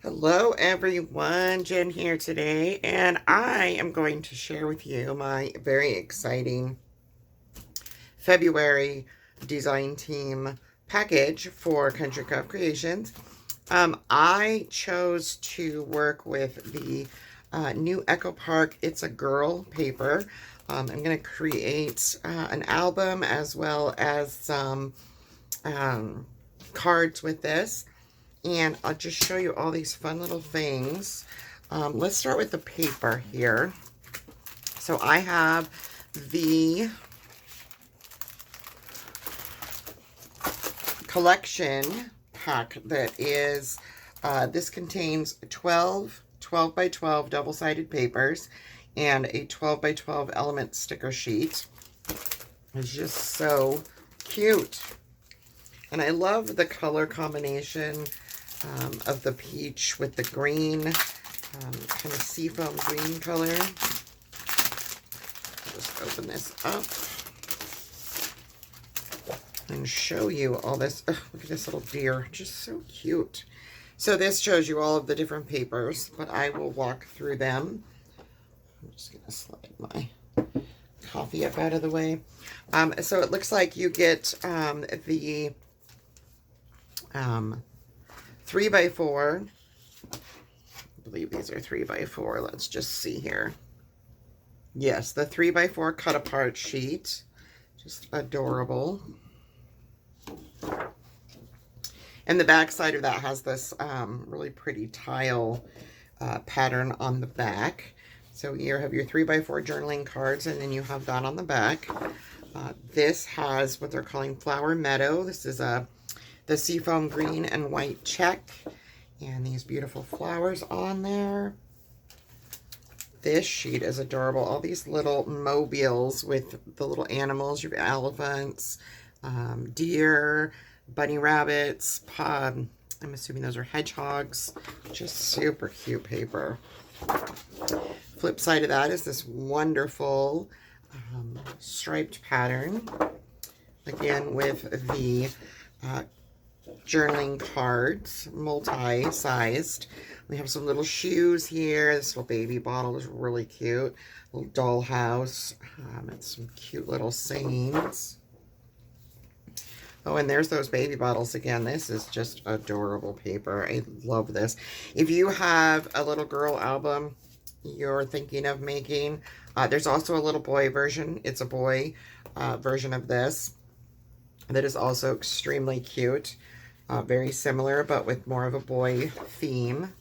Hello everyone, Jen here today, and I am going to share with you my very exciting February design team package for Country Craft Creations. I chose to work with the new Echo Park It's a Girl paper. I'm going to create an album as well as some cards with this. And I'll just show you all these fun little things. Let's start with the paper here. So I have the collection pack that is, this contains 12 by 12 double-sided papers and a 12 by 12 element sticker sheet. It's just so cute. And I love the color combination of the peach with the green, kind of seafoam green color. Just open this up and show you all this. Oh, look at this little deer, just so cute. So this shows you all of the different papers, but I will walk through them. I'm just gonna slide my coffee up out of the way. So it looks like you get the 3x4. I believe these are 3x4. Let's just see here. Yes, the 3x4 cut apart sheet. Just adorable. And the back side of that has this really pretty tile pattern on the back. So you have your 3x4 journaling cards, and then you have that on the back. This has what they're calling Flower Meadow. This is the seafoam green and white check, and these beautiful flowers on there. This sheet is adorable. All these little mobiles with the little animals. You have elephants, deer, bunny rabbits, I'm assuming those are hedgehogs. Just super cute paper. Flip side of that is this wonderful striped pattern. Again, with the journaling cards, multi-sized. We have some little shoes here. This little baby bottle is really cute. Little dollhouse. And some cute little sayings. Oh, and there's those baby bottles again. This is just adorable paper. I love this. If you have a little girl album you're thinking of making, there's also a little boy version. It's a boy version of this that is also extremely cute. Very similar, but with more of a boy theme.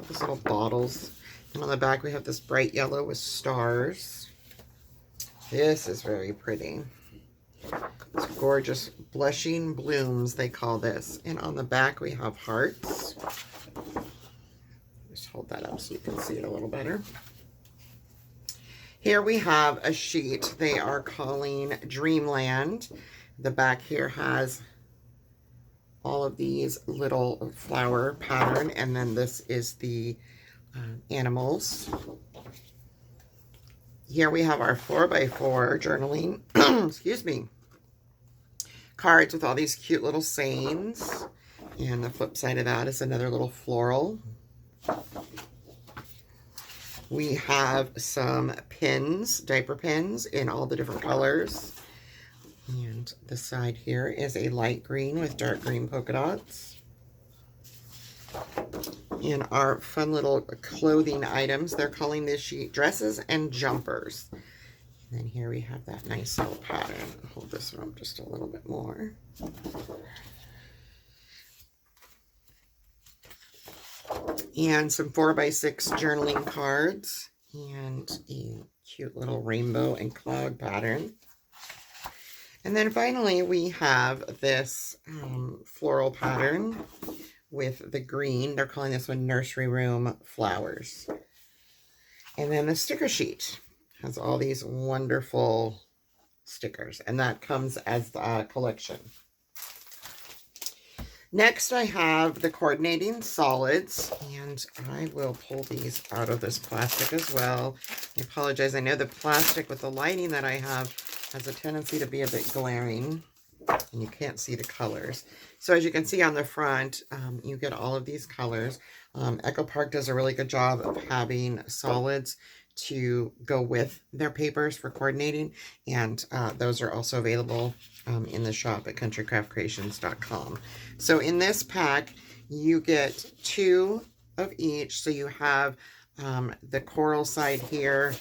These little bottles. And on the back, we have this bright yellow with stars. This is very pretty. It's gorgeous. Blushing blooms, they call this. And on the back, we have hearts. Just hold that up so you can see it a little better. Here we have a sheet they are calling Dreamland. The back here has all of these little flower pattern, and then this is the animals. Here we have our 4x4 journaling, excuse me, cards with all these cute little sayings, and the flip side of that is another little floral. We have some pins, diaper pins in all the different colors. And the side here is a light green with dark green polka dots. And our fun little clothing items, they're calling this sheet dresses and jumpers. And then here we have that nice little pattern. I'll hold this one up just a little bit more. And some 4x6 journaling cards and a cute little rainbow and cloud pattern. And then finally, we have this floral pattern with the green. They're calling this one Nursery Room Flowers. And then the sticker sheet has all these wonderful stickers. And that comes as a collection. Next, I have the coordinating solids. And I will pull these out of this plastic as well. I apologize. I know the plastic with the lighting that I have has a tendency to be a bit glaring. and you can't see the colors. So as you can see on the front, you get all of these colors. Echo Park does a really good job of having solids to go with their papers for coordinating, and those are also available in the shop at countrycraftcreations.com. So in this pack, you get 2 of each. So you have the coral side here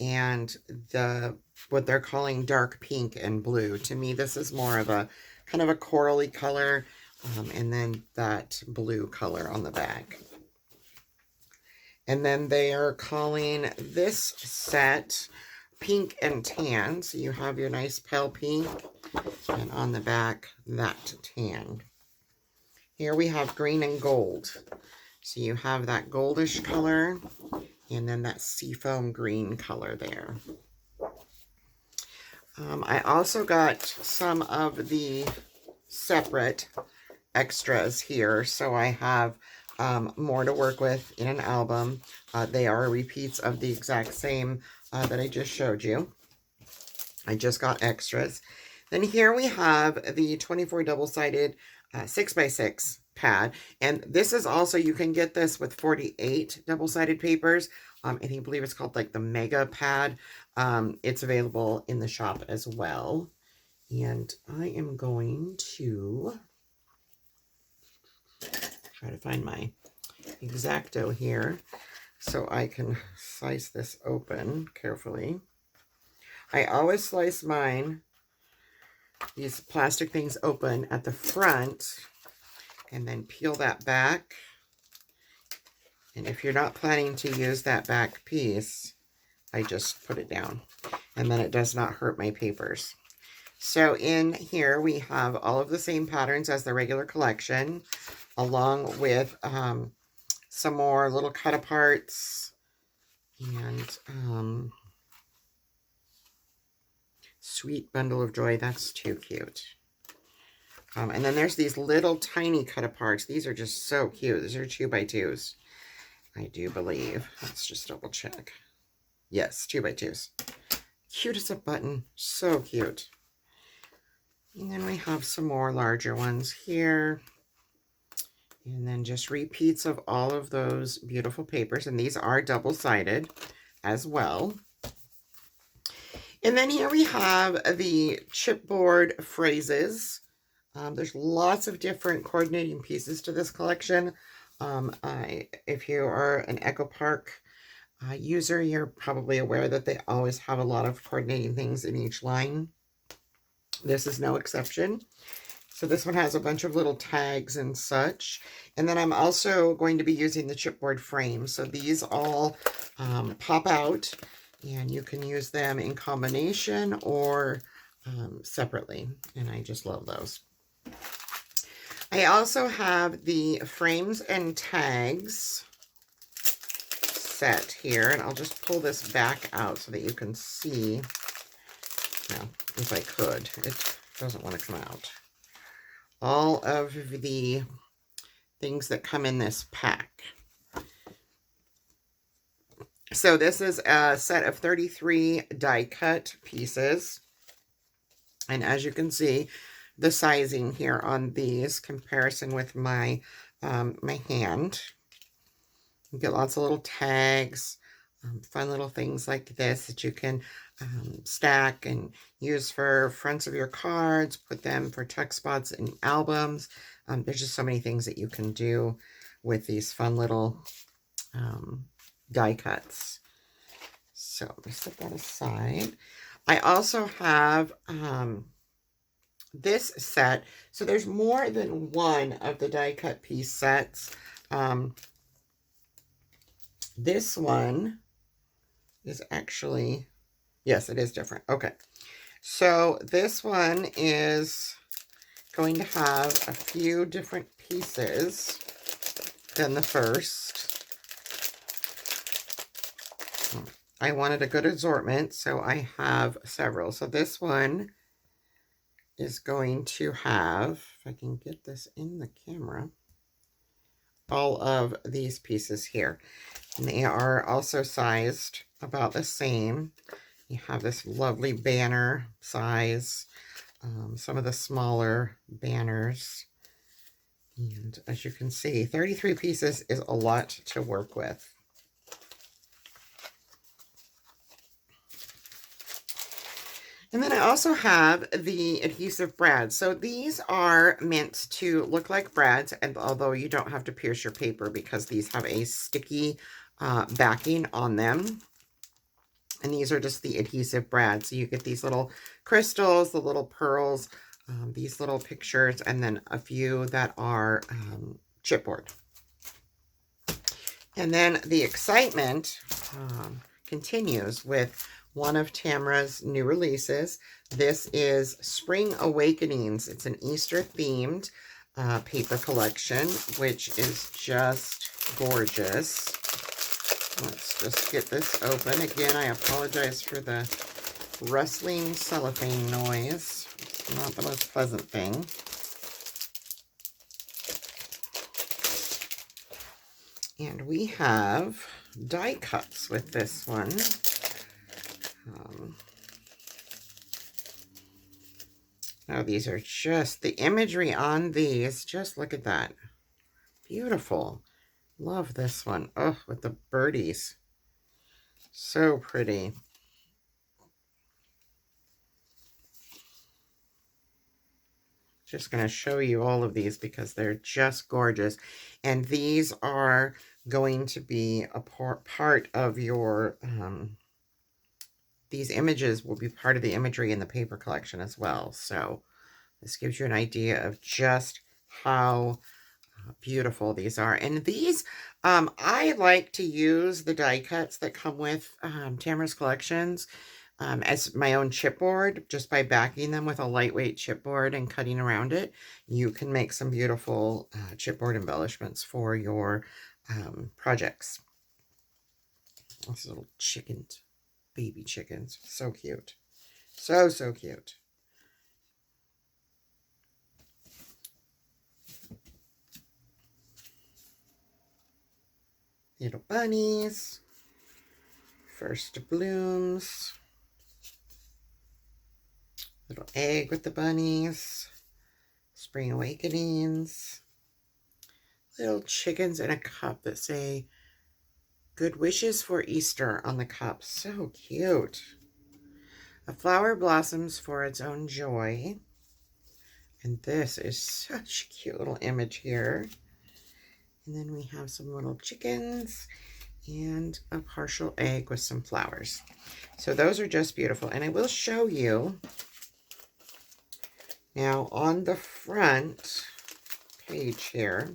and the what they're calling dark pink and blue. To me, this is more of a kind of a corally color, and then that blue color on the back. And then they are calling this set pink and tan. So you have your nice pale pink, and on the back, that tan. Here we have green and gold. So you have that goldish color, and then that seafoam green color there. I also got some of the separate extras here, so I have more to work with in an album. They are repeats of the exact same that I just showed you. I just got extras. Then here we have the 24 double-sided 6x6 pad, and this is also, you can get this with 48 double-sided papers. I believe it's called like the Mega Pad. It's available in the shop as well. And I am going to try to find my X-Acto here so I can slice this open carefully. I always slice mine, these plastic things, open at the front and then peel that back. And if you're not planning to use that back piece, I just put it down, and then it does not hurt my papers. So in here we have all of the same patterns as the regular collection, along with some more little cut aparts and Sweet Bundle of Joy. That's too cute. And then there's these little tiny cut aparts. These are just so cute. These are 2x2s, I do believe. Let's just double check. Yes, 2x2s. Cute as a button. So cute. And then we have some more larger ones here. And then just repeats of all of those beautiful papers. And these are double-sided as well. And then here we have the chipboard phrases. There's lots of different coordinating pieces to this collection. If you are an Echo Park user, you're probably aware that they always have a lot of coordinating things in each line. This is no exception. So this one has a bunch of little tags and such. And then I'm also going to be using the chipboard frame. So these all pop out, and you can use them in combination or separately. And I just love those. I also have the frames and tags set here, and I'll just pull this back out so that you can see. Well, if I could, it doesn't want to come out. All of the things that come in this pack. So this is a set of 33 die cut pieces, and as you can see, the sizing here on these, comparison with my my hand. You get lots of little tags, fun little things like this that you can stack and use for fronts of your cards, put them for tuck spots in albums. There's just so many things that you can do with these fun little die cuts. So let me set that aside. I also have this set. So there's more than one of the die cut piece sets. This one is actually, yes, it is different. Okay. So this one is going to have a few different pieces than the first. I wanted a good assortment, so I have several. So this one is going to have, if I can get this in the camera, all of these pieces here. And they are also sized about the same. You have this lovely banner size. some of the smaller banners. And as you can see, 33 pieces is a lot to work with. And then I also have the adhesive brads. So these are meant to look like brads, and although you don't have to pierce your paper because these have a sticky backing on them. And these are just the adhesive brads. So you get these little crystals, the little pearls, these little pictures, and then a few that are chipboard. And then the excitement continues with one of Tamara's new releases. This is Spring Awakenings. It's an Easter themed paper collection, which is just gorgeous. Let's just get this open. Again, I apologize for the rustling cellophane noise. It's not the most pleasant thing. And we have die cuts with this one. Oh, these are just, the imagery on these, just look at that. Beautiful. Love this one. Oh, with the birdies. So pretty. Just going to show you all of these because they're just gorgeous. And these are going to be a part of your, these images will be part of the imagery in the paper collection as well. So this gives you an idea of just how beautiful these are. And these, I like to use the die cuts that come with Tamara's collections as my own chipboard, just by backing them with a lightweight chipboard and cutting around it. You can make some beautiful chipboard embellishments for your projects. These little chickens, baby chickens, so cute. So, so cute. Little bunnies, first blooms, little egg with the bunnies, spring awakenings, little chickens in a cup that say good wishes for Easter on the cup. So cute. A flower blossoms for its own joy. And this is such a cute little image here. And then we have some little chickens and a partial egg with some flowers. So those are just beautiful. And I will show you now on the front page here,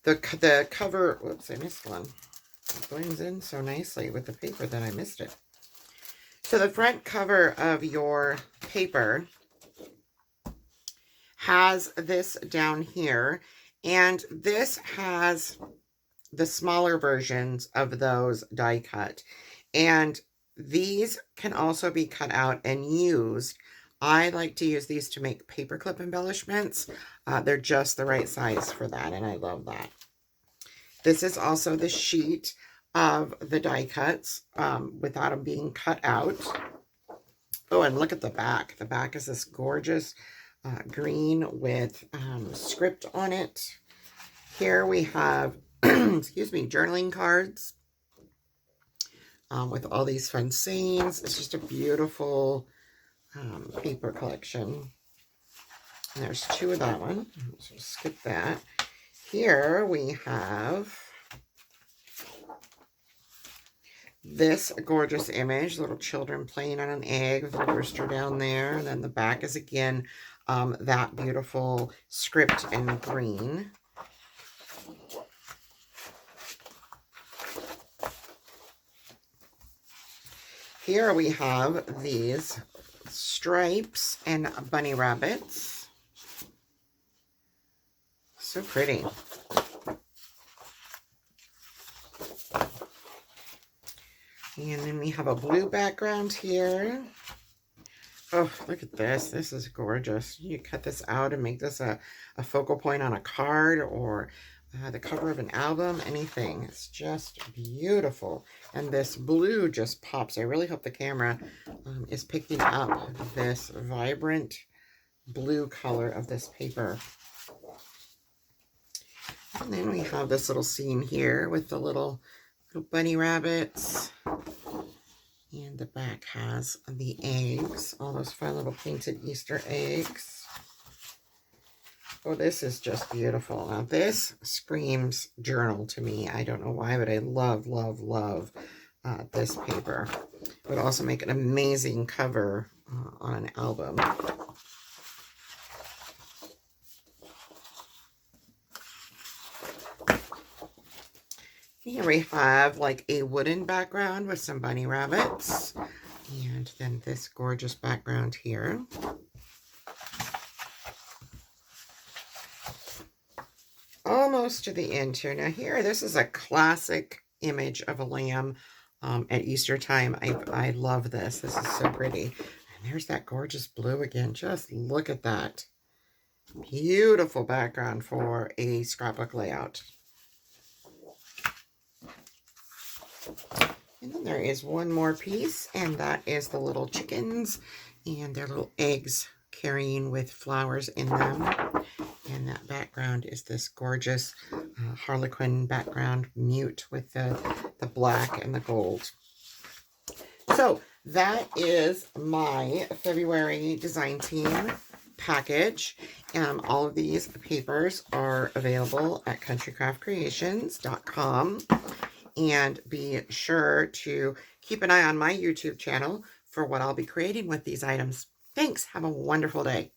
the cover, whoops, I missed one. It blends in so nicely with the paper that I missed it. So the front cover of your paper has this down here. And this has the smaller versions of those die cut. And these can also be cut out and used. I like to use these to make paperclip embellishments. They're just the right size for that, and I love that. This is also the sheet of the die cuts without them being cut out. Oh, and look at the back. The back is this gorgeous green with script on it. Here we have, excuse me, journaling cards with all these fun sayings. It's just a beautiful paper collection. And there's two of that one. So skip that. Here we have this gorgeous image, little children playing on an egg with a rooster down there. And then the back is again that beautiful script in green. Here we have these stripes and bunny rabbits. So pretty. And then we have a blue background here. Oh, look at this. This is gorgeous. You cut this out and make this a focal point on a card or the cover of an album, anything. It's just beautiful. And this blue just pops. I really hope the camera is picking up this vibrant blue color of this paper. And then we have this little scene here with the little bunny rabbits. And the back has the eggs, all those fun little painted Easter eggs. Oh, this is just beautiful. Now, this screams journal to me. I don't know why, but I love, love, love this paper. It would also make an amazing cover on an album. Here we have like a wooden background with some bunny rabbits. And then this gorgeous background here. Almost to the end here. Now here, this is a classic image of a lamb at Easter time. I love this. This is so pretty. And there's that gorgeous blue again. Just look at that. Beautiful background for a scrapbook layout. And then there is one more piece, and that is the little chickens and their little eggs carrying with flowers in them. And that background is this gorgeous Harlequin background, mute with the black and the gold. So that is my February design team package. All of these papers are available at countrycraftcreations.com. And be sure to keep an eye on my YouTube channel for what I'll be creating with these items. Thanks. Have a wonderful day.